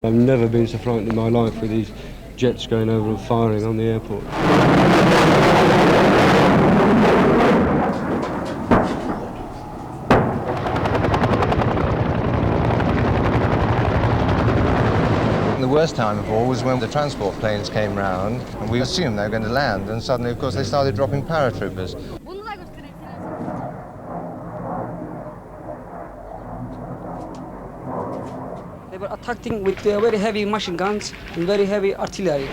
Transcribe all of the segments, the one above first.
I've never been so frightened in my life with these jets going over and firing on the airport. The worst time of all was when the transport planes came round and we assumed they were going to land, and suddenly, of course, they started dropping paratroopers. They were attacking with very heavy machine guns and very heavy artillery.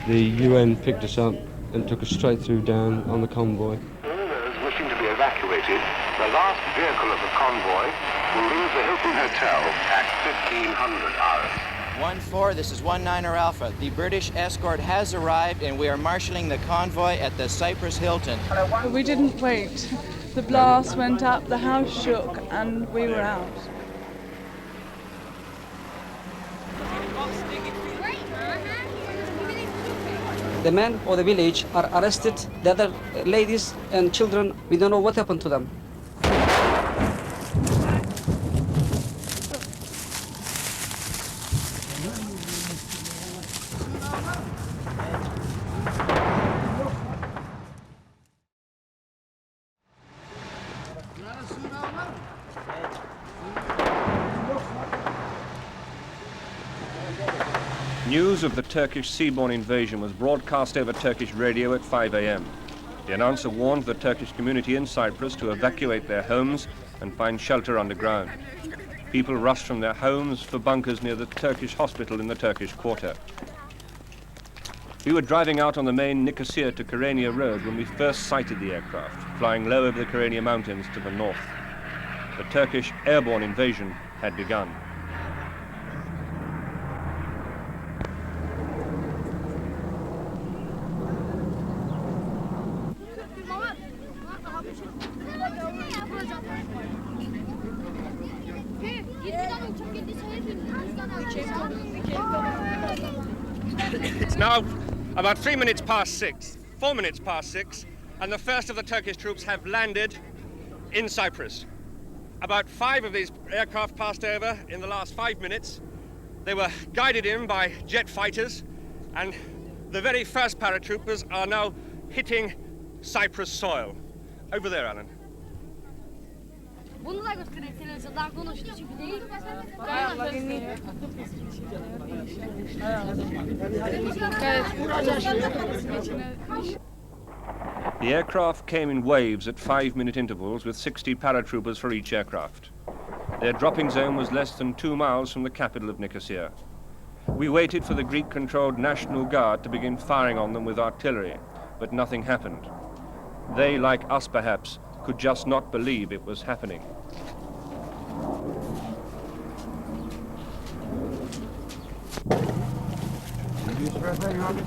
The UN picked us up and took us straight through down on the convoy. All those wishing to be evacuated, the last vehicle of the convoy will leave the Hilton Hotel at 1500 hours. 1-4, this is 1-9er Alpha. The British escort has arrived and we are marshalling the convoy at the Cyprus Hilton. We didn't wait. The blast went up, the house shook, and we were out. The men of the village are arrested. The other ladies and children, we don't know what happened to them. News of the Turkish seaborne invasion was broadcast over Turkish radio at 5 a.m. The announcer warned the Turkish community in Cyprus to evacuate their homes and find shelter underground. People rushed from their homes for bunkers near the Turkish hospital in the Turkish quarter. We were driving out on the main Nicosia to Kyrenia road when we first sighted the aircraft, flying low over the Kyrenia mountains to the north. The Turkish airborne invasion had begun. It's now about 4 minutes past 6, and the first of the Turkish troops have landed in Cyprus. About 5 of these aircraft passed over in the last 5 minutes. They were guided in by jet fighters, and the very first paratroopers are now hitting Cyprus soil. Over there, Alan. Bunu da göstereyim televizyondan konuştu çünkü değil. The aircraft came in waves at 5-minute intervals with 60 paratroopers for each aircraft. Their dropping zone was less than 2 miles from the capital of Nicosia. We waited for the Greek-controlled National Guard to begin firing on them with artillery, but nothing happened. They, like us perhaps, could just not believe it was happening.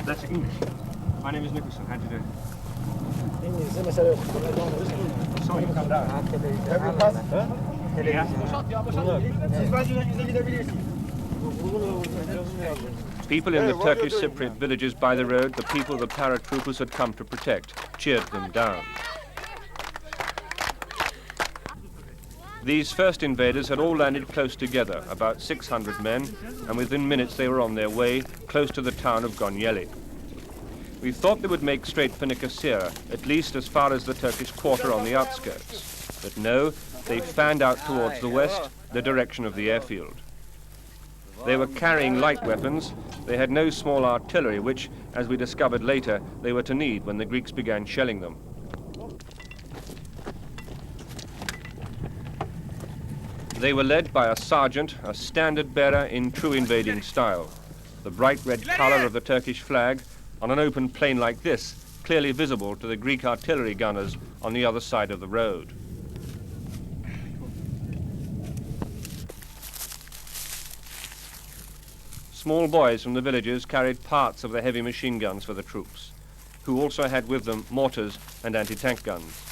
That's English. My name is Nicholson. How do you do? Saw him come down. People in the Turkish Cypriot villages by the road, the people the paratroopers had come to protect, cheered them down. These first invaders had all landed close together, about 600 men, and within minutes they were on their way, close to the town of Gönyeli. We thought they would make straight for Nicosia, at least as far as the Turkish quarter on the outskirts. But no, they fanned out towards the west, the direction of the airfield. They were carrying light weapons. They had no small artillery, which, as we discovered later, they were to need when the Greeks began shelling them. They were led by a sergeant, a standard bearer in true invading style. The bright red color of the Turkish flag on an open plain like this, clearly visible to the Greek artillery gunners on the other side of the road. Small boys from the villages carried parts of the heavy machine guns for the troops, who also had with them mortars and anti-tank guns.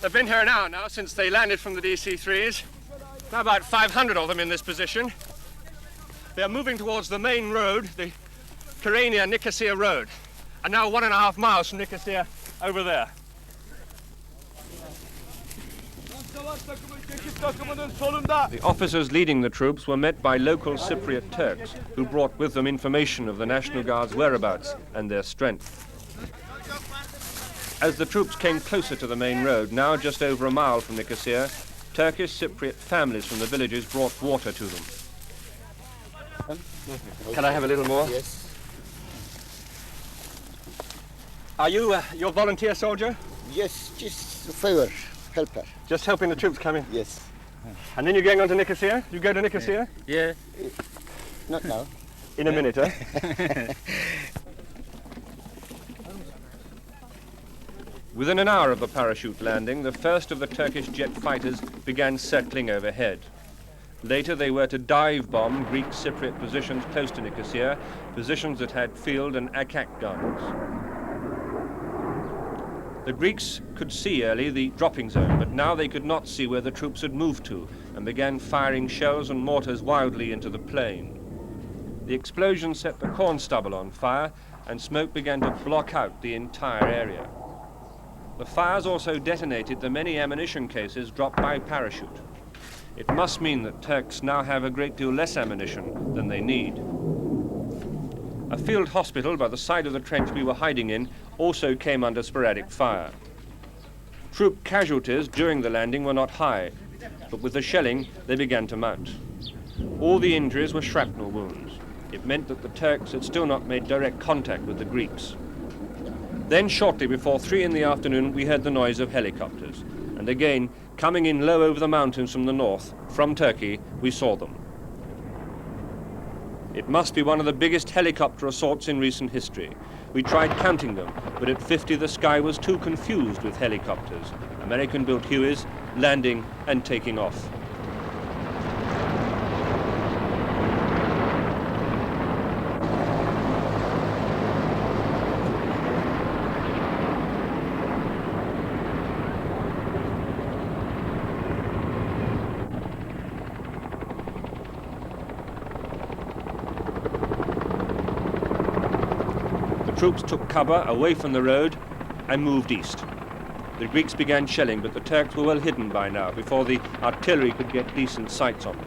They've been here an hour now since they landed from the DC-3s. Now about 500 of them in this position. They're moving towards the main road, the Kyrenia Nicosia Road, and now 1.5 miles from Nicosia over there. The officers leading the troops were met by local Cypriot Turks, who brought with them information of the National Guard's whereabouts and their strength. As the troops came closer to the main road, now just over a mile from Nicosia, Turkish Cypriot families from the villages brought water to them. Can I have a little more? Yes. Are you your volunteer soldier? Yes, just a favor, helper. Just helping the troops come in? Yes. And then you're going on to Nicosia? You go to Nicosia? Yeah. Not now. In a minute, eh? Within an hour of the parachute landing, the first of the Turkish jet fighters began circling overhead. Later, they were to dive bomb Greek Cypriot positions close to Nicosia, positions that had field and attack guns. The Greeks could see early the dropping zone, but now they could not see where the troops had moved to and began firing shells and mortars wildly into the plain. The explosion set the corn stubble on fire and smoke began to block out the entire area. The fires also detonated the many ammunition cases dropped by parachute. It must mean that Turks now have a great deal less ammunition than they need. A field hospital by the side of the trench we were hiding in also came under sporadic fire. Troop casualties during the landing were not high, but with the shelling they began to mount. All the injuries were shrapnel wounds. It meant that the Turks had still not made direct contact with the Greeks. Then shortly before 3 in the afternoon we heard the noise of helicopters, and again, coming in low over the mountains from the north, from Turkey, we saw them. It must be one of the biggest helicopter assaults in recent history. We tried counting them, but at 50 the sky was too confused with helicopters, American-built Hueys, landing and taking off. Troops took cover away from the road and moved east. The Greeks began shelling, but the Turks were well hidden by now, before the artillery could get decent sights on them.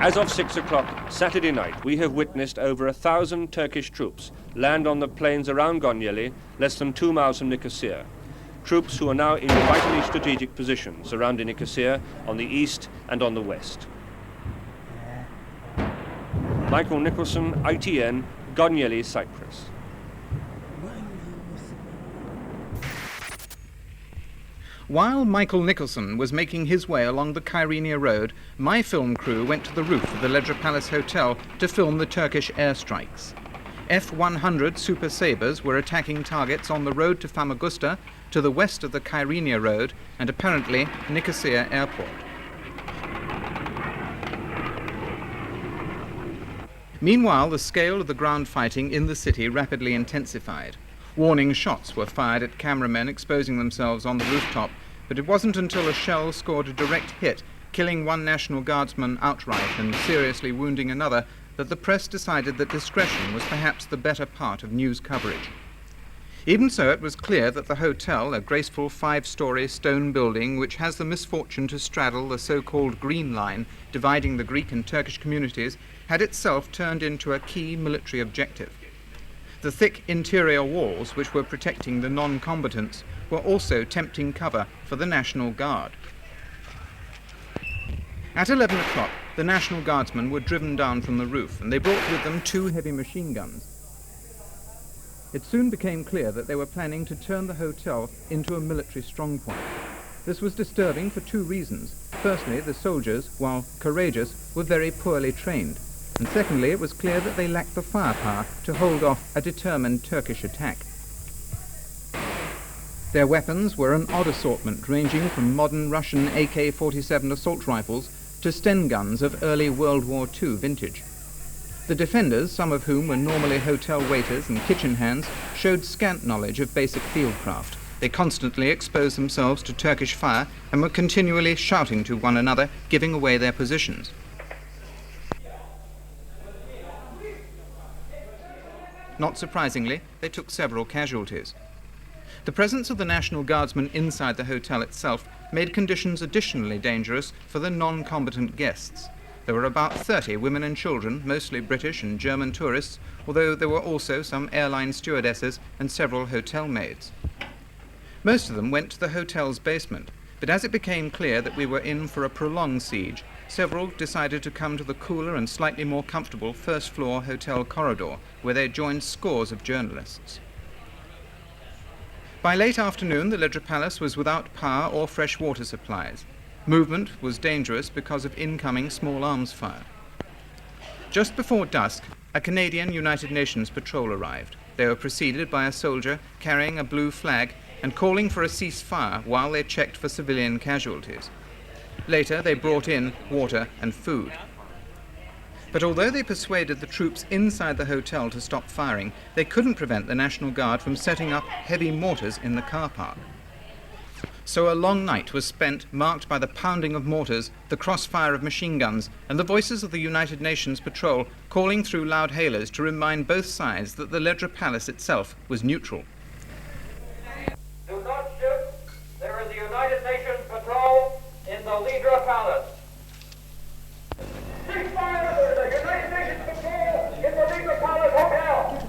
As of 6 o'clock Saturday night, we have witnessed over 1,000 Turkish troops land on the plains around Gönyeli, less than 2 miles from Nicosia. Troops who are now in vitally strategic positions surrounding Nicosia on the east and on the west. Michael Nicholson, ITN, Gönyeli, Cyprus. While Michael Nicholson was making his way along the Kyrenia road, my film crew went to the roof of the Ledra Palace Hotel to film the Turkish airstrikes. F-100 Super Sabres were attacking targets on the road to Famagusta, to the west of the Kyrenia road, and apparently Nicosia Airport. Meanwhile, the scale of the ground fighting in the city rapidly intensified. Warning shots were fired at cameramen exposing themselves on the rooftop, but it wasn't until a shell scored a direct hit, killing one National Guardsman outright and seriously wounding another, that the press decided that discretion was perhaps the better part of news coverage. Even so, it was clear that the hotel, a graceful 5-story stone building which has the misfortune to straddle the so-called Green Line dividing the Greek and Turkish communities, had itself turned into a key military objective. The thick interior walls which were protecting the non-combatants were also tempting cover for the National Guard. At 11 o'clock, the National Guardsmen were driven down from the roof, and they brought with them 2 heavy machine guns. It soon became clear that they were planning to turn the hotel into a military strongpoint. This was disturbing for 2 reasons. Firstly, the soldiers, while courageous, were very poorly trained. And secondly, it was clear that they lacked the firepower to hold off a determined Turkish attack. Their weapons were an odd assortment, ranging from modern Russian AK-47 assault rifles to Sten guns of early World War II vintage. The defenders, some of whom were normally hotel waiters and kitchen hands, showed scant knowledge of basic fieldcraft. They constantly exposed themselves to Turkish fire and were continually shouting to one another, giving away their positions. Not surprisingly, they took several casualties. The presence of the National Guardsmen inside the hotel itself made conditions additionally dangerous for the non-combatant guests. There were about 30 women and children, mostly British and German tourists, although there were also some airline stewardesses and several hotel maids. Most of them went to the hotel's basement, but as it became clear that we were in for a prolonged siege, several decided to come to the cooler and slightly more comfortable first-floor hotel corridor, where they joined scores of journalists. By late afternoon, the Ledra Palace was without power or fresh water supplies. Movement was dangerous because of incoming small arms fire. Just before dusk, a Canadian United Nations patrol arrived. They were preceded by a soldier carrying a blue flag and calling for a ceasefire while they checked for civilian casualties. Later, they brought in water and food. But although they persuaded the troops inside the hotel to stop firing, they couldn't prevent the National Guard from setting up heavy mortars in the car park. So a long night was spent marked by the pounding of mortars, the crossfire of machine guns, and the voices of the United Nations patrol calling through loud hailers to remind both sides that the Ledra Palace itself was neutral. Do not shoot. There is a United Nations patrol in the Ledra Palace. Ceasefire! There is a United Nations patrol in the Ledra Palace Hotel.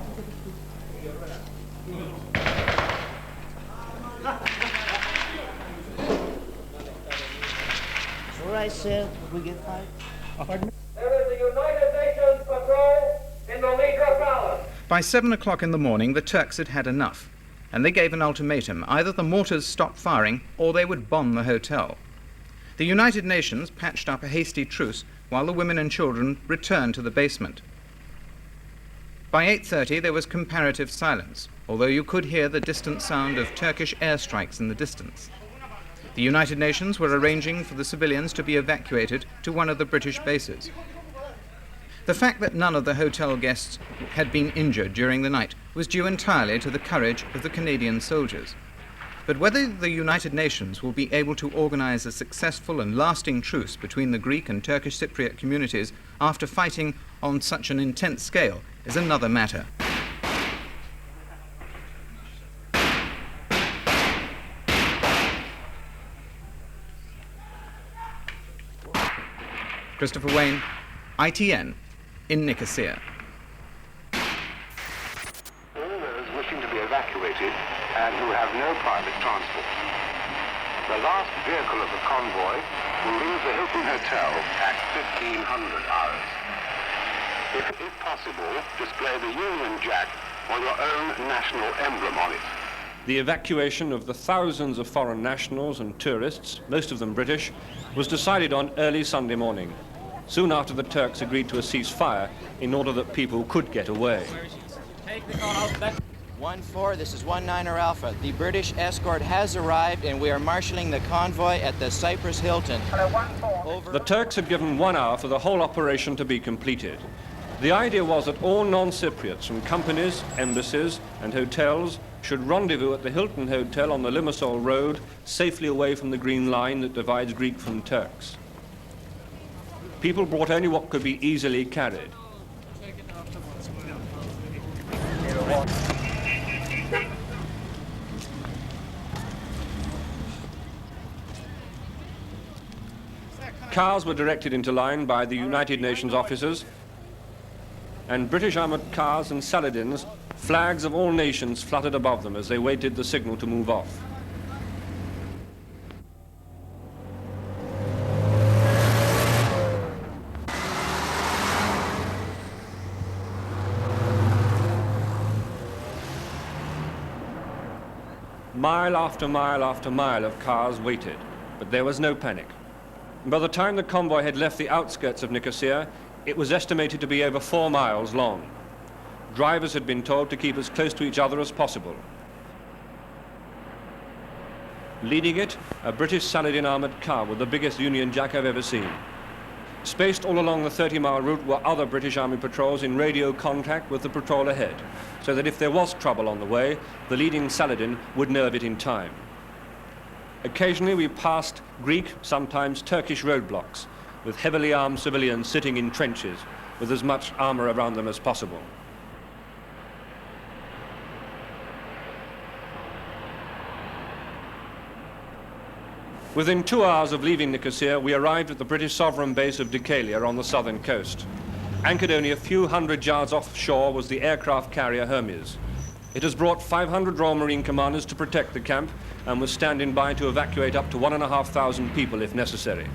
All right, sir. We get fired. There is a United Nations patrol in the Ledra Palace. By 7 o'clock in the morning, the Turks had had enough, and they gave an ultimatum. Either the mortars stopped firing or they would bomb the hotel. The United Nations patched up a hasty truce while the women and children returned to the basement. By 8:30 there was comparative silence, although you could hear the distant sound of Turkish airstrikes in the distance. The United Nations were arranging for the civilians to be evacuated to one of the British bases. The fact that none of the hotel guests had been injured during the night was due entirely to the courage of the Canadian soldiers. But whether the United Nations will be able to organize a successful and lasting truce between the Greek and Turkish Cypriot communities after fighting on such an intense scale is another matter. Christopher Wain, ITN, in Nicosia. All those wishing to be evacuated and who have no private transport. The last vehicle of the convoy will leave the Hilton Hotel at 1500 hours. If possible, display the Union Jack or your own national emblem on it. The evacuation of the thousands of foreign nationals and tourists, most of them British, was decided on early Sunday morning, soon after the Turks agreed to a ceasefire in order that people could get away. 1-4, this is 1-9er Alpha. The British escort has arrived and we are marshalling the convoy at the Cyprus Hilton. Over. The Turks had given 1 hour for the whole operation to be completed. The idea was that all non-Cypriots from companies, embassies and hotels should rendezvous at the Hilton Hotel on the Limassol Road, safely away from the green line that divides Greek from Turks. People brought only what could be easily carried. Cars were directed into line by the United Nations officers, and British armoured cars and Saladins, flags of all nations fluttered above them as they waited the signal to move off. Mile after mile after mile of cars waited, but there was no panic. By the time the convoy had left the outskirts of Nicosia, it was estimated to be over 4 miles long. Drivers had been told to keep as close to each other as possible. Leading it, a British Saladin armoured car with the biggest Union Jack I've ever seen. Spaced all along the 30-mile route were other British Army patrols in radio contact with the patrol ahead, so that if there was trouble on the way, the leading Saladin would know of it in time. Occasionally we passed Greek, sometimes Turkish roadblocks, with heavily armed civilians sitting in trenches with as much armour around them as possible. Within 2 hours of leaving Nicosia, we arrived at the British sovereign base of Gönyeli on the southern coast. Anchored only a few hundred yards offshore was the aircraft carrier Hermes. It has brought 500 Royal Marine commanders to protect the camp and was standing by to evacuate up to 1,500 people if necessary.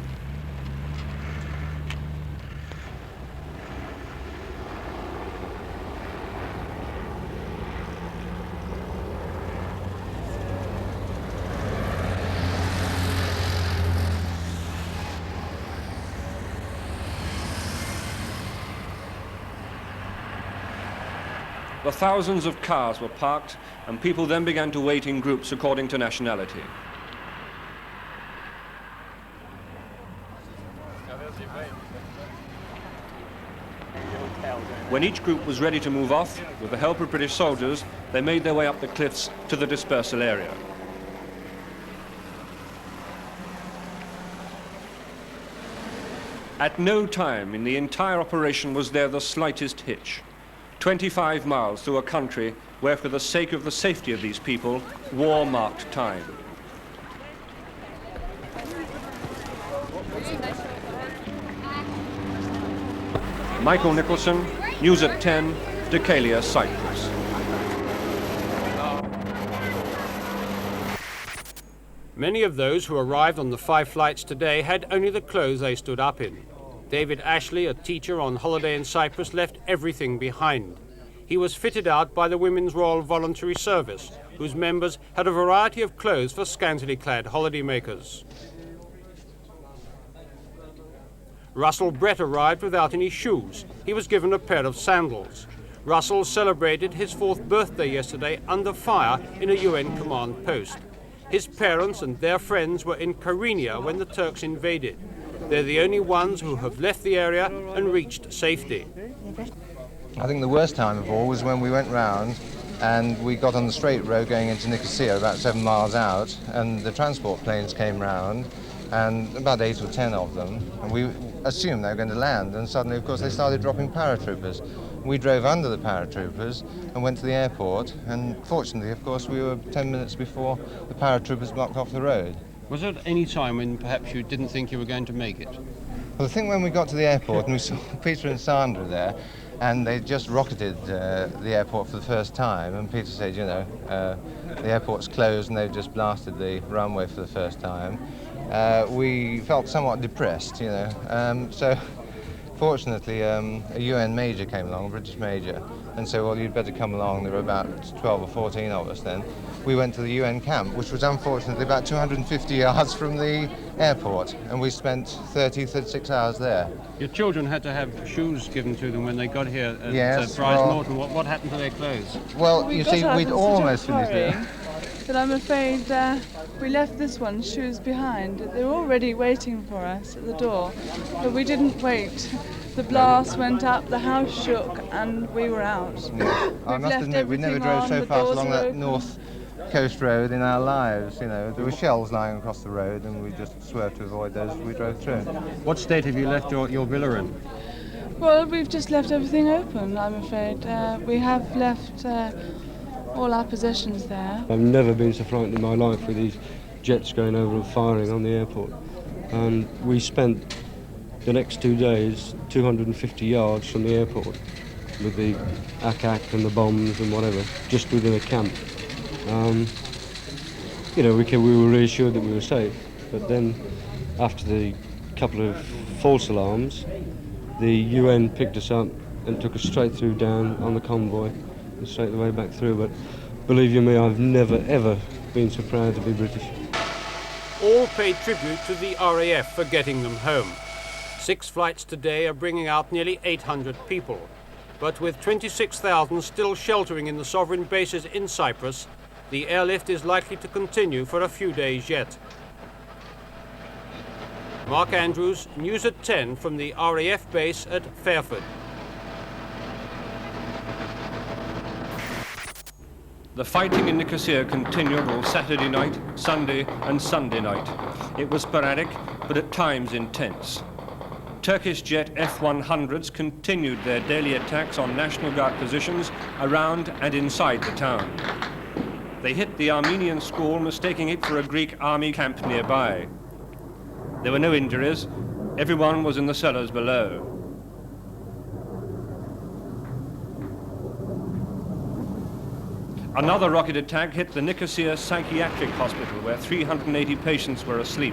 The thousands of cars were parked, and people then began to wait in groups according to nationality. When each group was ready to move off, with the help of British soldiers, they made their way up the cliffs to the dispersal area. At no time in the entire operation was there the slightest hitch. 25 miles through a country where, for the sake of the safety of these people, war marked time. Michael Nicholson, News at 10, Gönyeli, Cyprus. Many of those who arrived on the 5 flights today had only the clothes they stood up in. David Ashley, a teacher on holiday in Cyprus, left everything behind. He was fitted out by the Women's Royal Voluntary Service, whose members had a variety of clothes for scantily clad holidaymakers. Russell Brett arrived without any shoes. He was given a pair of sandals. Russell celebrated his 4th birthday yesterday under fire in a UN command post. His parents and their friends were in Kyrenia when the Turks invaded. They're the only ones who have left the area and reached safety. I think the worst time of all was when we went round and we got on the straight road going into Nicosia, about 7 miles out, and the transport planes came round, and about 8 or 10 of them, and we assumed they were going to land, and suddenly, of course, they started dropping paratroopers. We drove under the paratroopers and went to the airport, and fortunately, of course, we were 10 minutes before the paratroopers blocked off the road. Was there any time when perhaps you didn't think you were going to make it? Well, I think when we got to the airport and we saw Peter and Sandra there, and they just rocketed the airport for the first time, and Peter said, you know, the airport's closed and they've just blasted the runway for the first time. We felt somewhat depressed, you know. So fortunately, a UN major came along, a British major, and said, well, you'd better come along. There were about 12 or 14 of us then. We went to the UN camp, which was unfortunately about 250 yards from the airport, and we spent 36 hours there. Your children had to have shoes given to them when they got here at Yes, Prize well, Norton. What happened to their clothes? Well, you see, we'd almost finished it. But I'm afraid we left this one's shoes behind. They were already waiting for us at the door, but we didn't wait. The blast went up, the house shook, and we were out. Yeah. I must admit, we never drove so fast along that north coast road in our lives. You know, there were shells lying across the road, and we just swerved to avoid those as we drove through. What state have you left your villa in? Well, we've just left everything open, I'm afraid. We have left all our possessions there. I've never been so frightened in my life with these jets going over and firing on the airport. And we spent the next 2 days 250 yards from the airport with the ack-ack and the bombs and whatever, just within a camp. You know, we were reassured that we were safe, but then after the couple of false alarms, the UN picked us up and took us straight through down on the convoy and straight the way back through. But believe you me, I've never ever been so proud to be British. All paid tribute to the RAF for getting them home. 6 flights today are bringing out nearly 800 people. But with 26,000 still sheltering in the sovereign bases in Cyprus, the airlift is likely to continue for a few days yet. Mark Andrews, News at 10 from the RAF base at Fairford. The fighting in Nicosia continued all Saturday night, Sunday and Sunday night. It was sporadic, but at times intense. Turkish jet F-100s continued their daily attacks on National Guard positions around and inside the town. They hit the Armenian school, mistaking it for a Greek army camp nearby. There were no injuries. Everyone was in the cellars below. Another rocket attack hit the Nicosia Psychiatric Hospital, where 380 patients were asleep.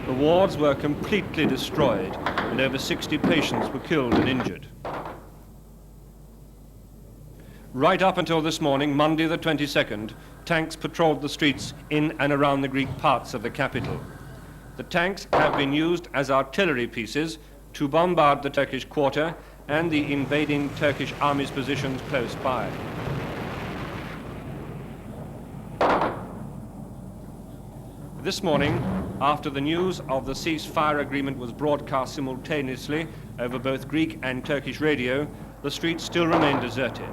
The wards were completely destroyed, and over 60 patients were killed and injured. Right up until this morning, Monday the 22nd, tanks patrolled the streets in and around the Greek parts of the capital. The tanks have been used as artillery pieces to bombard the Turkish quarter and the invading Turkish army's positions close by. This morning, after the news of the ceasefire agreement was broadcast simultaneously over both Greek and Turkish radio, the streets still remained deserted.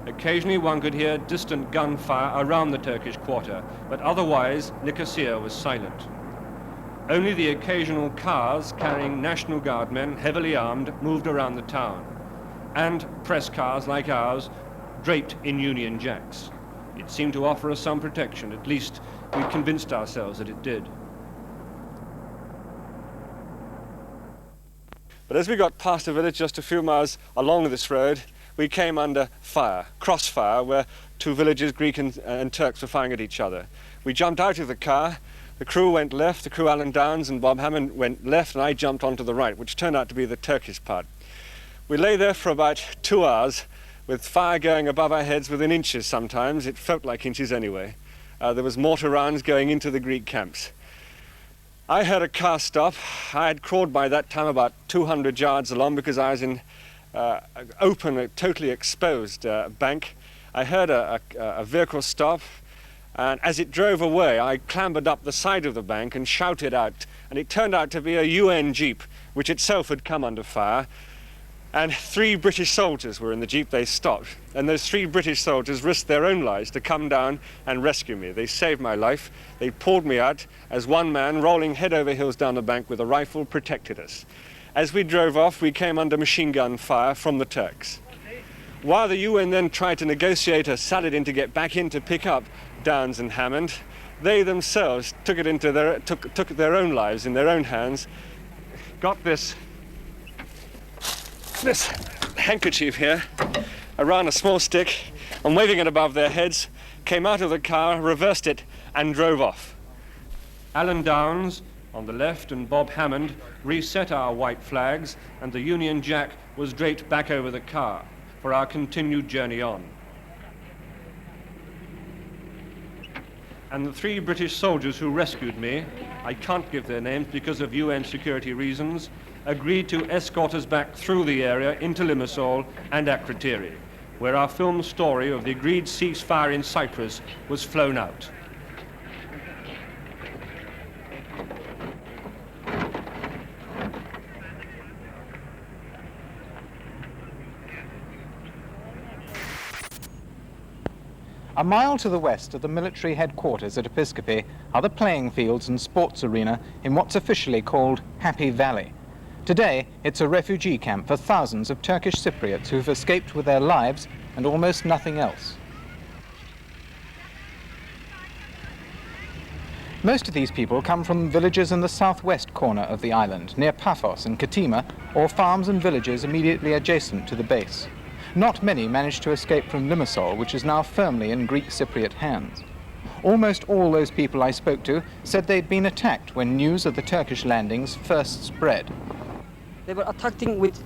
Occasionally one could hear distant gunfire around the Turkish quarter, but otherwise Nicosia was silent. Only the occasional cars carrying National Guard men, heavily armed, moved around the town, and press cars like ours, draped in Union Jacks. It seemed to offer us some protection, at least we convinced ourselves that it did. But as we got past a village just a few miles along this road, we came under fire, crossfire, where two villages, Greek and Turks, were firing at each other. We jumped out of the car. The crew went left, the crew Alan Downs and Bob Hammond went left, and I jumped onto the right, which turned out to be the Turkish part. We lay there for about 2 hours, with fire going above our heads within inches sometimes. It felt like inches anyway. There was mortar rounds going into the Greek camps. I heard a car stop. I had crawled by that time about 200 yards along because I was in open, totally exposed bank. I heard a vehicle stop, and as it drove away, I clambered up the side of the bank and shouted out, and it turned out to be a UN jeep, which itself had come under fire. And 3 British soldiers were in the jeep. They stopped, and those 3 British soldiers risked their own lives to come down and rescue me. They saved my life. They pulled me out as one man, rolling head over heels down the bank with a rifle, protected us. As we drove off, we came under machine gun fire from the Turks. While the UN then tried to negotiate a Saladin to get back in to pick up Downs and Hammond, they themselves took their own lives in their own hands, got this handkerchief here around a small stick and waving it above their heads, came out of the car, reversed it and drove off. Alan Downs on the left and Bob Hammond reset our white flags, and the Union Jack was draped back over the car for our continued journey on. And the 3 British soldiers who rescued me, I can't give their names because of UN security reasons, agreed to escort us back through the area into Limassol and Akrotiri, where our film story of the agreed ceasefire in Cyprus was flown out. A mile to the west of the military headquarters at Episkopi are the playing fields and sports arena in what's officially called Happy Valley. Today, it's a refugee camp for thousands of Turkish Cypriots who've escaped with their lives and almost nothing else. Most of these people come from villages in the southwest corner of the island, near Paphos and Katima, or farms and villages immediately adjacent to the base. Not many managed to escape from Limassol, which is now firmly in Greek Cypriot hands. Almost all those people I spoke to said they'd been attacked when news of the Turkish landings first spread. They were attacking with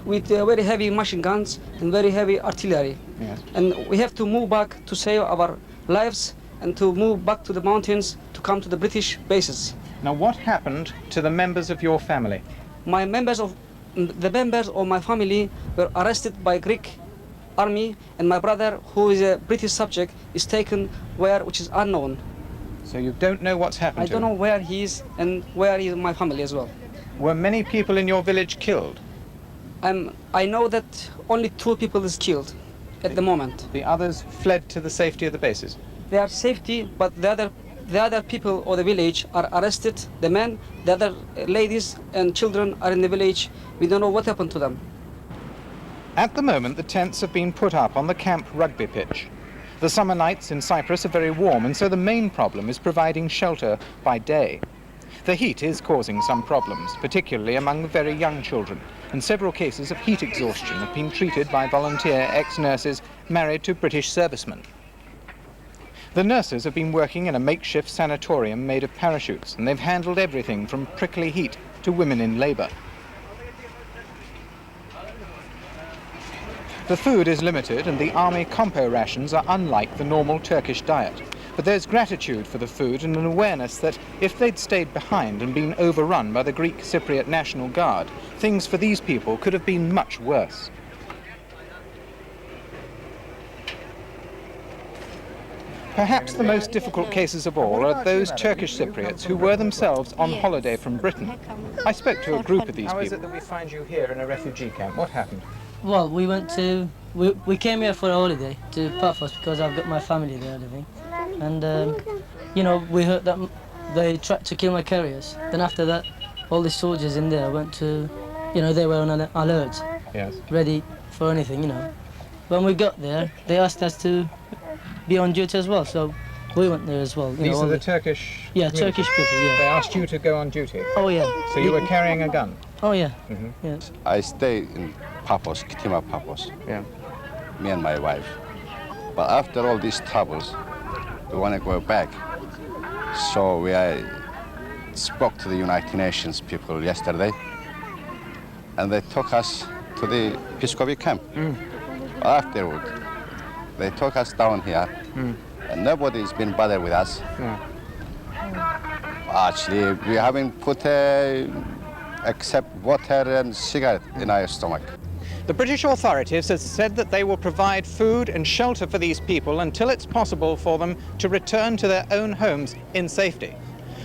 very heavy machine guns and very heavy artillery. Yes. And we have to move back to save our lives and to move back to the mountains to come to the British bases. Now, what happened to the members of your family? The members of my family were arrested by Greek army, and my brother, who is a British subject, is taken which is unknown. So you don't know what's happened I to don't him? know where he is and where is my family as well. Were many people in your village killed? I know that only 2 people is killed at the moment. The others fled to the safety of the bases? They are safety, but the other people of the village are arrested. The men, the other ladies and children are in the village. We don't know what happened to them. At the moment, the tents have been put up on the camp rugby pitch. The summer nights in Cyprus are very warm, and so the main problem is providing shelter by day. The heat is causing some problems, particularly among the very young children, and several cases of heat exhaustion have been treated by volunteer ex-nurses married to British servicemen. The nurses have been working in a makeshift sanatorium made of parachutes, and they've handled everything from prickly heat to women in labour. The food is limited, and the army compo rations are unlike the normal Turkish diet. But there's gratitude for the food and an awareness that if they'd stayed behind and been overrun by the Greek Cypriot National Guard, things for these people could have been much worse. Perhaps the most difficult cases of all are those Turkish Cypriots who were themselves on holiday from Britain. I spoke to a group of these people. How is it that we find you here in a refugee camp? What happened? Well, we came here for a holiday to Paphos because I've got my family there living. And, you know, we heard that they tried to kill my carriers. Then after that, all the soldiers in there went to, you know, they were on an alert, yes, ready for anything, you know. When we got there, they asked us to be on duty as well, so we went there as well. These are the Turkish community. Turkish people, yeah. They asked you to go on duty? Oh, yeah. So you were carrying a gun? Oh, yeah. Mm-hmm. Yes. I stay in Paphos, Kitima Paphos, yeah, me and my wife. But after all these troubles, we want to go back. So we spoke to the United Nations people yesterday, and they took us to the Episkopi camp. Afterward, they took us down here, and nobody's been bothered with us. Actually, we haven't put except water and cigarette in our stomach. The British authorities have said that they will provide food and shelter for these people until it's possible for them to return to their own homes in safety.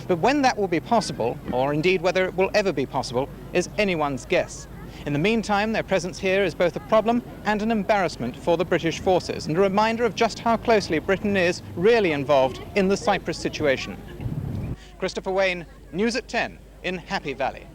But when that will be possible, or indeed whether it will ever be possible, is anyone's guess. In the meantime, their presence here is both a problem and an embarrassment for the British forces, and a reminder of just how closely Britain is really involved in the Cyprus situation. Christopher Wain, News at 10 in Happy Valley.